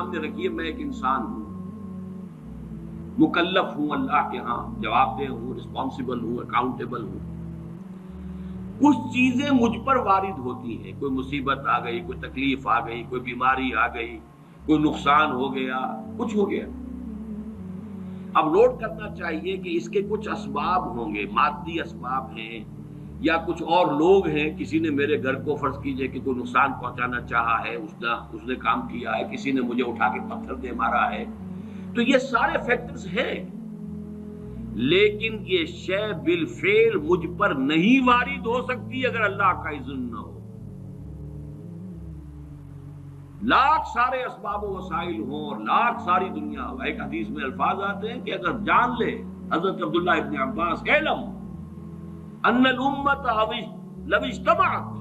سامنے رکھیے میں ایک انسان ہوں، مکلف ہوں اللہ کے ہاں، جواب دہ ہوں، رسپانسبل ہوں، اکاؤنٹیبل ہوں۔ کچھ چیزیں مجھ پر وارد ہوتی ہیں، کوئی مصیبت آ گئی، کوئی تکلیف آ گئی، کوئی بیماری آ گئی، کوئی نقصان ہو گیا، کچھ ہو گیا۔ اب نوٹ کرنا چاہیے کہ اس کے کچھ اسباب ہوں گے، مادی اسباب ہیں یا کچھ اور لوگ ہیں، کسی نے میرے گھر کو فرض کیجئے کہ کوئی نقصان پہنچانا چاہا ہے، اس نے کام کیا ہے، کسی نے مجھے اٹھا کے پتھر دے مارا ہے، تو یہ سارے فیکٹرز ہیں، لیکن یہ شے بالفعل مجھ پر نہیں وارد ہو سکتی اگر اللہ کا اذن نہ ہو۔ لاکھ سارے اسباب و وسائل ہوں اور لاکھ ساری دنیا ہو، ایک حدیث میں الفاظ آتے ہیں کہ اگر جان لے حضرت عبداللہ ابن عباس، اعلم ان الامت لو اجتمعت،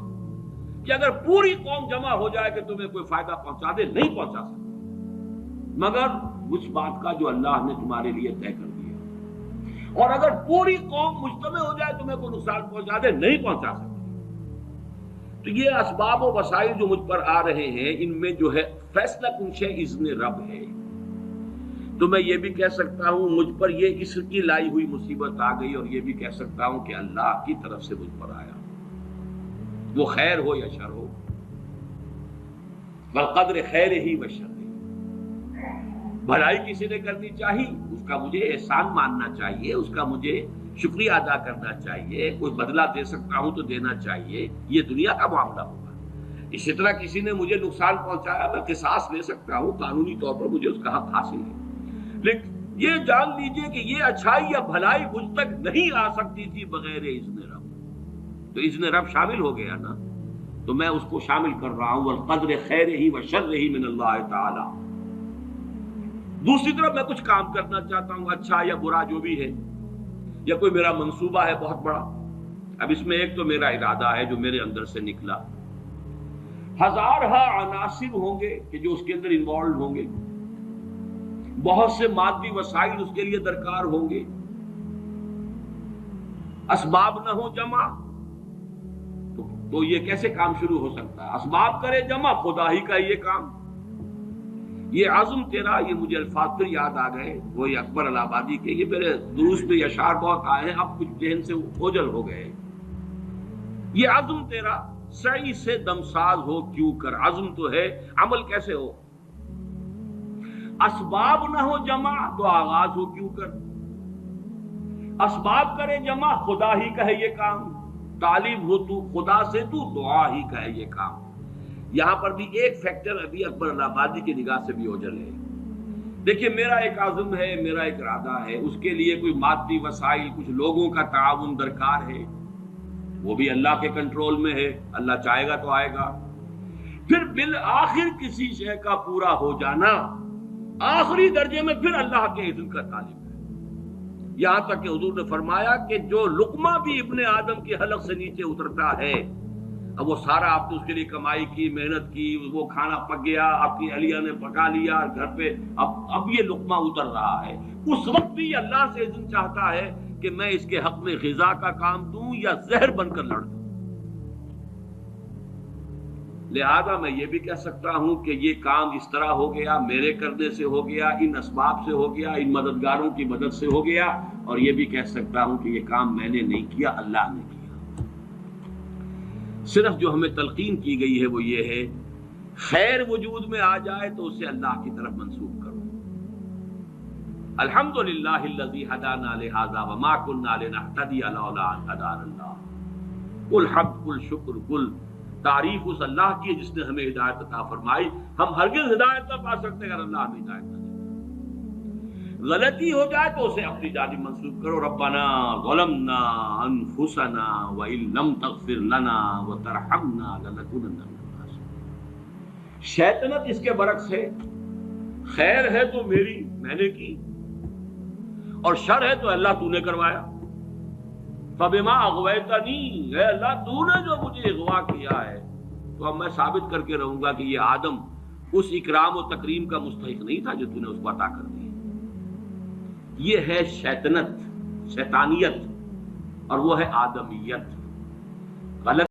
کہ اگر پوری قوم جمع ہو جائے کہ تمہیں کوئی فائدہ پہنچا دے، نہیں پہنچا سکتے مگر اس بات کا جو اللہ نے تمہارے لیے طے کر دیا، اور اگر پوری قوم مجتمع ہو جائے تمہیں کوئی نقصان پہنچا دے، نہیں پہنچا سکتے۔ تو یہ اسباب و وسائل جو مجھ پر آ رہے ہیں، ان میں جو ہے فیصلہ کنشے اذن رب ہے۔ تو میں یہ بھی کہہ سکتا ہوں مجھ پر یہ اس کی لائی ہوئی مصیبت آ گئی، اور یہ بھی کہہ سکتا ہوں کہ اللہ کی طرف سے مجھ پر آیا، وہ خیر ہو یا شر ہو، بالقدر خیر ہی و شر ہی۔ بھلائی کسی نے کرنی چاہیے، اس کا مجھے احسان ماننا چاہیے، اس کا مجھے شکریہ ادا کرنا چاہیے، کوئی بدلہ دے سکتا ہوں تو دینا چاہیے، یہ دنیا کا معاملہ ہوگا۔ اسی طرح کسی نے مجھے نقصان پہنچایا، میں قصاص لے سکتا ہوں، قانونی طور پر مجھے اس کا حق حاصل ہے، لیکن یہ جان لیجئے کہ یہ اچھائی یا بھلائی مجھ تک نہیں آ سکتی تھی بغیر اذن رب۔ تو اذن رب شامل ہو گیا نا، تو میں اس کو شامل کر رہا ہوں، والقدر خیر ہی و شر ہی من اللہ تعالی۔ دوسری طرف میں کچھ کام کرنا چاہتا ہوں، اچھا یا برا جو بھی ہے، یا کوئی میرا منصوبہ ہے بہت بڑا، اب اس میں ایک تو میرا ارادہ ہے جو میرے اندر سے نکلا، ہزارہا عناصر ہوں گے کہ جو اس کے اندر انوالوڈ ہوں گے، بہت سے مادی وسائل اس کے لیے درکار ہوں گے، اسباب نہ ہو جمع تو یہ کیسے کام شروع ہو سکتا ہے؟ اسباب کرے جمع، خدا ہی کا یہ کام۔ یہ عزم تیرا، یہ مجھے الفاظ پھر یاد آ گئے، وہی اکبر الہ آبادی کے، یہ میرے دروس میں اشعار بہت آئے ہیں، اب کچھ ذہن سے اوجل ہو گئے۔ یہ عزم تیرا سعی سے دمساز ہو کیوں کر، عزم تو ہے، عمل کیسے ہو؟ اسباب نہ ہو جمع تو آغاز ہو کیوں کر، اسباب کرے جمع، خدا ہی کا ہے یہ کام، طالب ہو تو خدا سے، تو دعا ہی کا ہے یہ کام۔ یہاں پر بھی ایک فیکٹر ابھی اکبر الہ آبادی کی نگاہ سے بھی اوجل ہے۔ دیکھیے میرا ایک عزم ہے، میرا ایک ارادہ ہے، اس کے لیے کوئی مادی وسائل، کچھ لوگوں کا تعاون درکار ہے، وہ بھی اللہ کے کنٹرول میں ہے، اللہ چاہے گا تو آئے گا۔ پھر بالآخر کسی شے کا پورا ہو جانا، آخری درجے میں پھر اللہ کے اذن کا طالب ہے۔ یہاں تک کہ حضور نے فرمایا کہ جو لقمہ بھی ابن آدم کی حلق سے نیچے اترتا ہے، اب وہ سارا آپ نے اس کے لیے کمائی کی، محنت کی، وہ کھانا پک گیا، آپ کی اہلیہ نے پکا لیا گھر پہ، اب یہ لقمہ اتر رہا ہے، اس وقت بھی اللہ سے اذن چاہتا ہے کہ میں اس کے حق میں غذا کا کام دوں یا زہر بن کر لڑ دوں۔ لہذا میں یہ بھی کہہ سکتا ہوں کہ یہ کام اس طرح ہو گیا، میرے کرنے سے ہو گیا، ان اسباب سے ہو گیا، ان مددگاروں کی مدد سے ہو گیا، اور یہ بھی کہہ سکتا ہوں کہ یہ کام میں نے نہیں کیا، اللہ نے کیا۔ صرف جو ہمیں تلقین کی گئی ہے وہ یہ ہے، خیر وجود میں آ جائے تو اسے اللہ کی طرف منسوب کرو۔ الحمدللہ الذی ہدانا لہذا وما کنا لنہتدی لولا ان ہدانا اللہ۔ کل حمد، کل شکر، کل تعریف اس اللہ کی جس نے ہمیں ہدایت عطا فرمائی۔ ہم ہرگز ہدایت نہ پا سکتے اگر اللہ ہمیں ہدایت نہ دے۔ غلطی ہو جائے تو اسے اپنی جانب منسوب کرو، ربنا ظلمنا انفسنا وان لم تغفر لنا وترحمنا لنکونن من الخاسرین۔ شیطنت اس کے برعکس ہے، خیر ہے تو میری، میں نے کی، اور شر ہے تو اللہ تو نے کروایا۔ فبما اغویتنی، اے اللہ تو نے جو مجھے اغوا کیا ہے، تو اب میں ثابت کر کے رہوں گا کہ یہ آدم اس اکرام و تکریم کا مستحق نہیں تھا جو تو نے اس کو عطا کر دی۔ یہ ہے شیطنت، شیطانیت، اور وہ ہے آدمیت۔ غلط